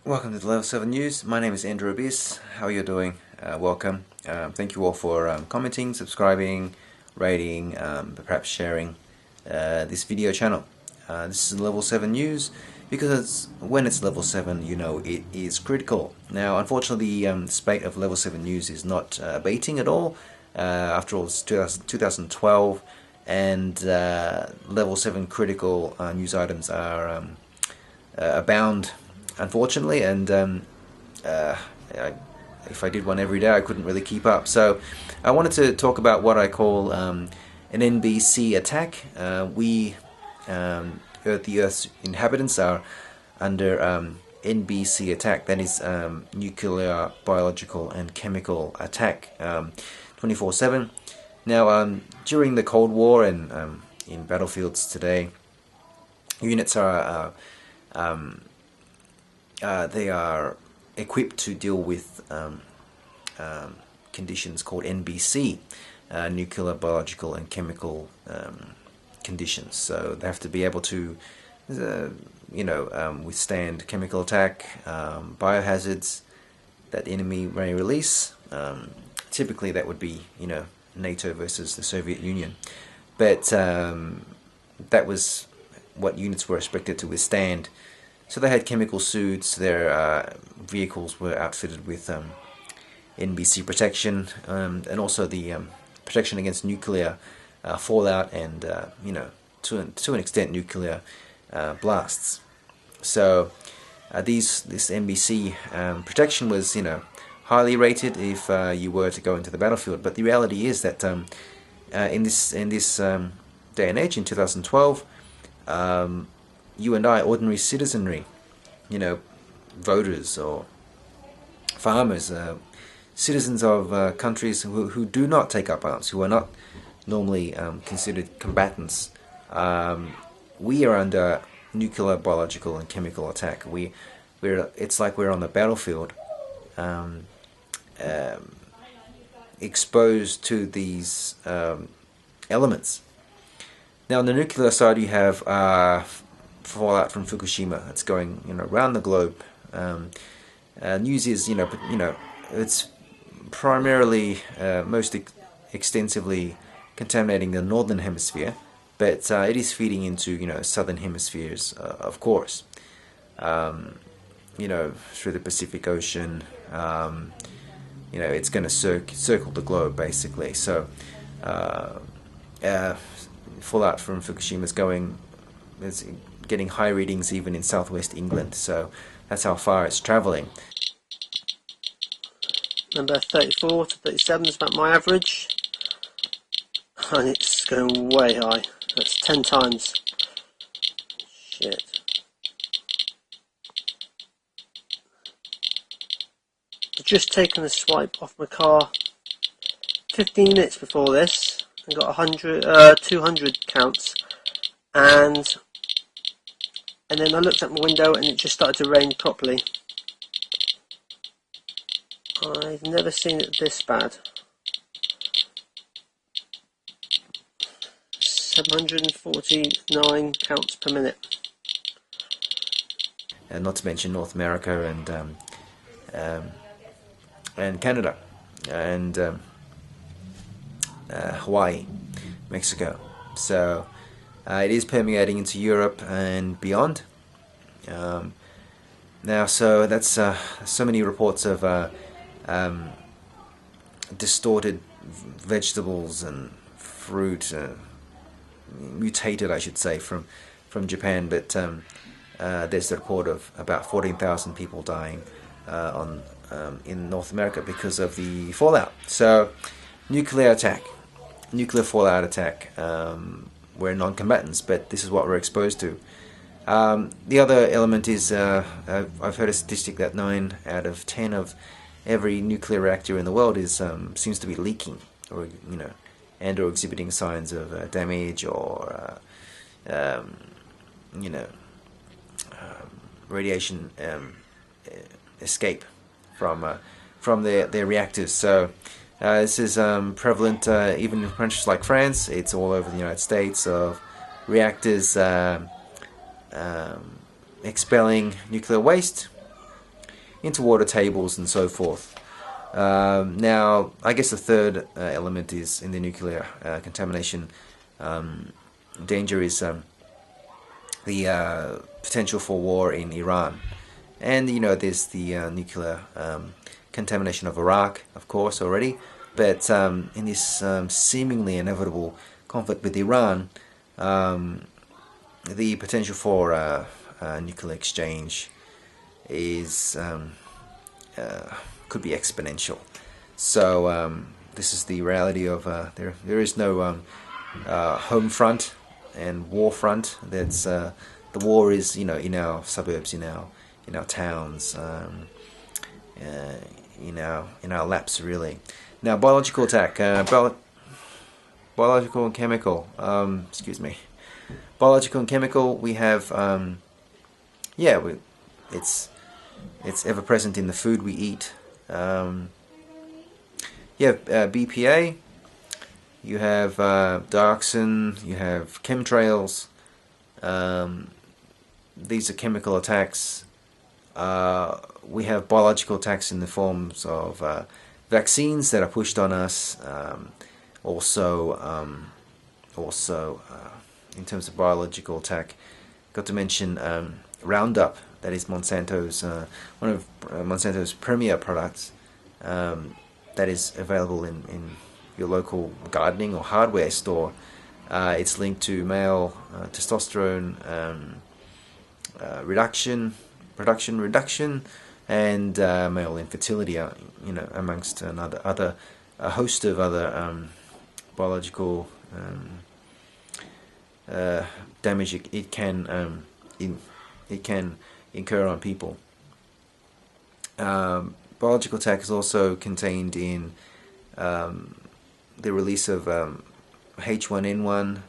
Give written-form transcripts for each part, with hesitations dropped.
Welcome to the Level 7 News. My name is Andrew Abyss. How are you doing? Welcome. Thank you all for commenting, subscribing, rating, perhaps sharing this video channel. This is Level 7 News because when it's Level 7, you know it is critical. Now, unfortunately, the spate of Level 7 News is not abating at all. After all, it's 2012 and Level 7 critical news items are abound, unfortunately, and if I did one every day I couldn't really keep up. So I wanted to talk about what I call an NBC attack. The Earth's inhabitants are under NBC attack, that is nuclear, biological and chemical attack, 24/7. Now during the Cold War and in battlefields today, units are they are equipped to deal with conditions called NBC, nuclear, biological and chemical conditions. So they have to be able to withstand chemical attack, biohazards that the enemy may release. Typically that would be NATO versus the Soviet Union, but that was what units were expected to withstand. So they had chemical suits, their vehicles were outfitted with NBC protection, and also the protection against nuclear fallout and, to an extent, nuclear blasts. So this NBC protection was, highly rated if you were to go into the battlefield. But the reality is that in this day and age, in 2012, you and I, ordinary citizenry, voters or farmers, citizens of countries who do not take up arms, who are not normally considered combatants, we are under nuclear, biological and chemical attack. It's like we're on the battlefield, exposed to these elements. Now on the nuclear side you have fallout from Fukushima. It's going around the globe. News is it's primarily most extensively contaminating the northern hemisphere, but it is feeding into southern hemispheres, of course. Through the Pacific Ocean. It's going to circle the globe basically. So fallout from Fukushima is getting high readings even in southwest England, so that's how far it's travelling. Number 34 to 37 is about my average, and it's going way high. That's 10 times. Shit. I've just taken a swipe off my car 15 minutes before this and got 200 counts, and then I looked out my window and it just started to rain properly. I've never seen it this bad. 749 counts per minute. And not to mention North America and Canada and Hawaii, Mexico. So it is permeating into Europe and beyond. Now, so that's so many reports of distorted vegetables and fruit, mutated, I should say, from Japan. But there's the report of about 14,000 people dying in North America because of the fallout. So, nuclear attack, nuclear fallout attack. We're non-combatants, but this is what we're exposed to. The other element is I've heard a statistic that 9 out of 10 of every nuclear reactor in the world seems to be leaking, or or exhibiting signs of damage or radiation escape from their reactors. So this is prevalent even in countries like France. It's all over the United States, of reactors expelling nuclear waste into water tables and so forth. Now, I guess the third element is in the nuclear contamination danger is the potential for war in Iran. And, there's the nuclear contamination of Iraq, of course, already. But in this seemingly inevitable conflict with Iran, the potential for nuclear exchange is could be exponential. So this is the reality of there is no home front and war front. That's the war is in our suburbs, in our towns, in our laps, really. Now, biological attack, biological and chemical. Excuse me. Biological and chemical. We have it's ever present in the food we eat. You have BPA. You have dioxin. You have chemtrails. These are chemical attacks. We have biological attacks in the forms of vaccines that are pushed on us. Also, in terms of biological attack, got to mention Roundup. That is Monsanto's one of Monsanto's premier products. That is available in your local gardening or hardware store. It's linked to male testosterone production reduction, and male infertility. Amongst a host of other biological damage it can incur on people. Biological attack is also contained in the release of H1N1.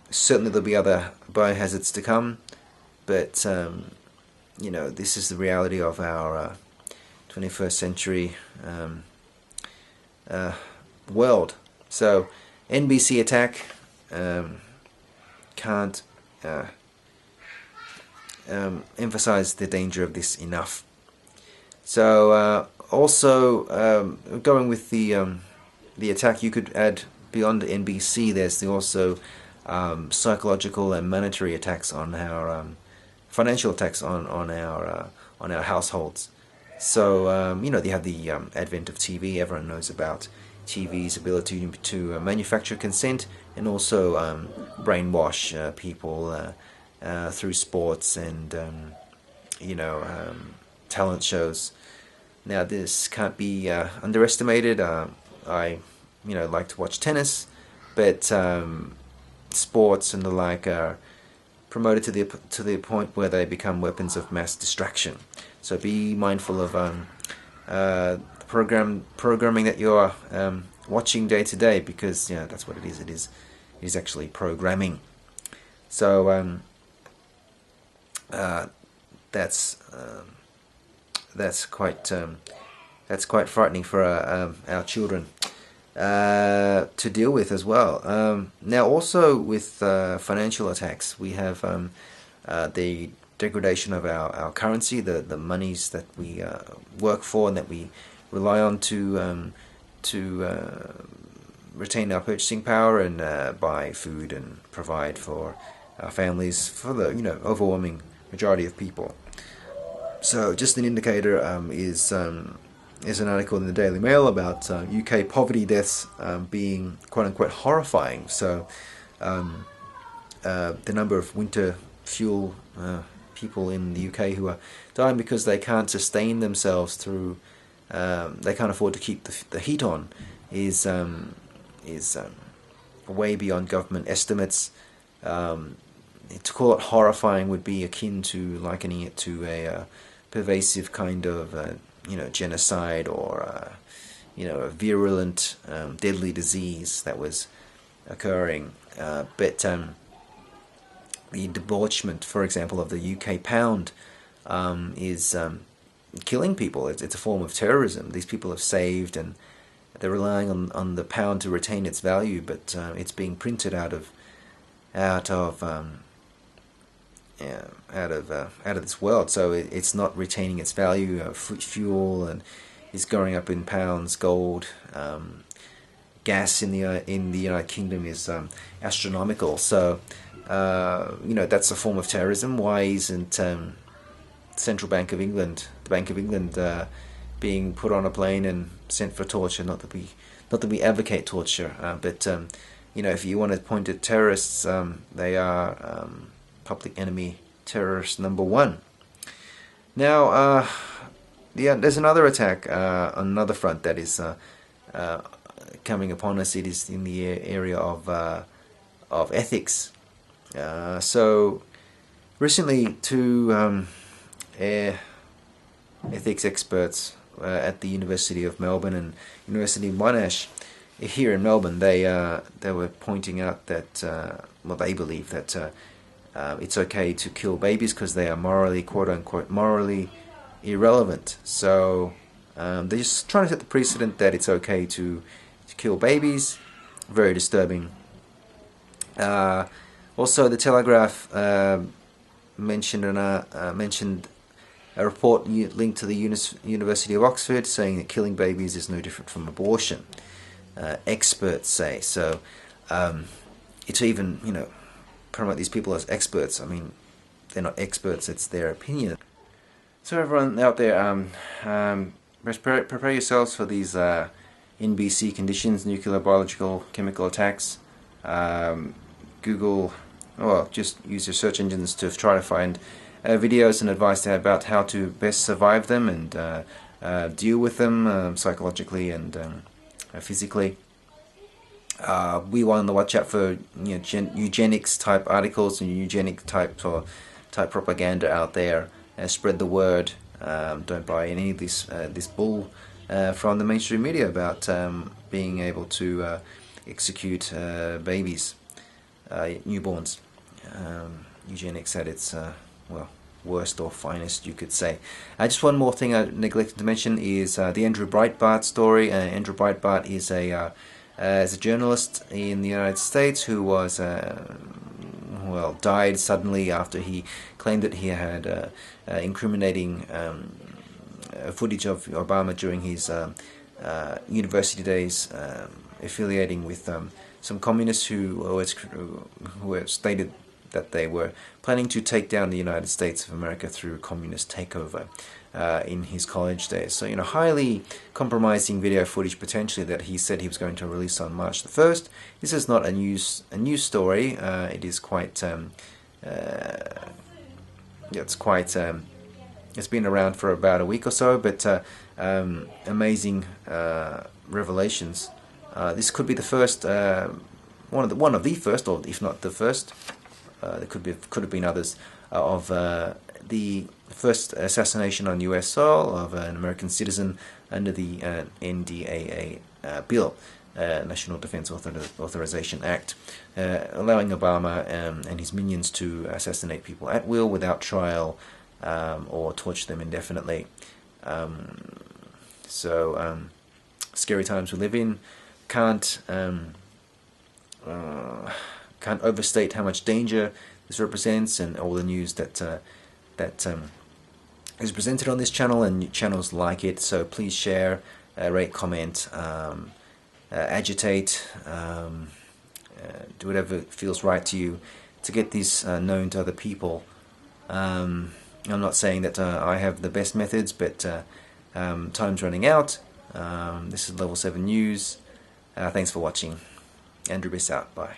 Certainly there'll be other biohazards to come, but this is the reality of our 21st century world. So NBC attack can't emphasize the danger of this enough. So also going with the attack, you could add beyond NBC. There's also psychological and monetary attacks on our financial attacks on our households. So you have the advent of TV. Everyone knows about TV's ability to manufacture consent and also brainwash people through sports and talent shows. Now, this can't be underestimated. I like to watch tennis, but sports and the like are promoted to the point where they become weapons of mass distraction. So be mindful of programming that you're watching day to day, because that's what it is. It is actually programming. So that's quite frightening for our children to deal with as well. Now, also with financial attacks, we have the degradation of our currency, the monies that we work for and that we rely on to retain our purchasing power and buy food and provide for our families, for the overwhelming majority of people. So, just an indicator is an article in the Daily Mail about UK poverty deaths being quote-unquote horrifying. So, the number of winter fuel people in the UK who are dying because they can't sustain themselves through, they can't afford to keep the heat on, is way beyond government estimates. To call it horrifying would be akin to likening it to a pervasive kind of genocide or a virulent deadly disease that was occurring. But the debauchement, for example, of the UK pound is killing people. It's a form of terrorism. These people have saved and they're relying on the pound to retain its value, but it's being printed out of out of this world. So it's not retaining its value. Fuel and is going up in pounds. Gold, gas in the United Kingdom is astronomical. So that's a form of terrorism. Why isn't Central Bank of England, the Bank of England, being put on a plane and sent for torture? Not that we advocate torture, but if you want to point at terrorists, they are public enemy terrorist number one. Now, there's another attack on another front that is coming upon us. It is in the area of ethics. So recently, two ethics experts at the University of Melbourne and University of Monash here in Melbourne, they were pointing out that they believe that it's okay to kill babies because they are morally, quote unquote, morally irrelevant. So they're just trying to set the precedent that it's okay to kill babies. Very disturbing. Also, the Telegraph mentioned a report linked to the University of Oxford saying that killing babies is no different from abortion. Experts say so. To even promote these people as experts, I mean, they're not experts; it's their opinion. So everyone out there, prepare yourselves for these NBC conditions, nuclear, biological, chemical attacks. Google, just use your search engines to try to find videos and advice about how to best survive them and deal with them psychologically and physically. We want on the watch out for eugenics type articles and eugenic type propaganda out there. Spread the word. Don't buy any of this bull from the mainstream media about being able to execute babies, newborns. Eugenics at its worst or finest, you could say. Just one more thing I neglected to mention is the Andrew Breitbart story. Andrew Breitbart is a journalist in the United States who was died suddenly after he claimed that he had incriminating footage of Obama during his university days, affiliating with some communists who were stated that they were planning to take down the United States of America through a communist takeover in his college days. So, highly compromising video footage potentially that he said he was going to release on March the 1st. This is not a news story. It is quite it's been around for about a week or so, but amazing revelations. This could be the first, one of the first, or if not the first. There could have been others of the first assassination on U.S. soil of an American citizen under the NDAA bill, National Defense Authorization Act, allowing Obama and his minions to assassinate people at will without trial or torture them indefinitely. Scary times we live in. Can't overstate how much danger this represents, and all the news that is presented on this channel and channels like it. So please share, rate, comment, agitate, do whatever feels right to you to get this known to other people. I'm not saying that I have the best methods, but time's running out. This is Level 7 News. Thanks for watching. Andrew Biss out. Bye.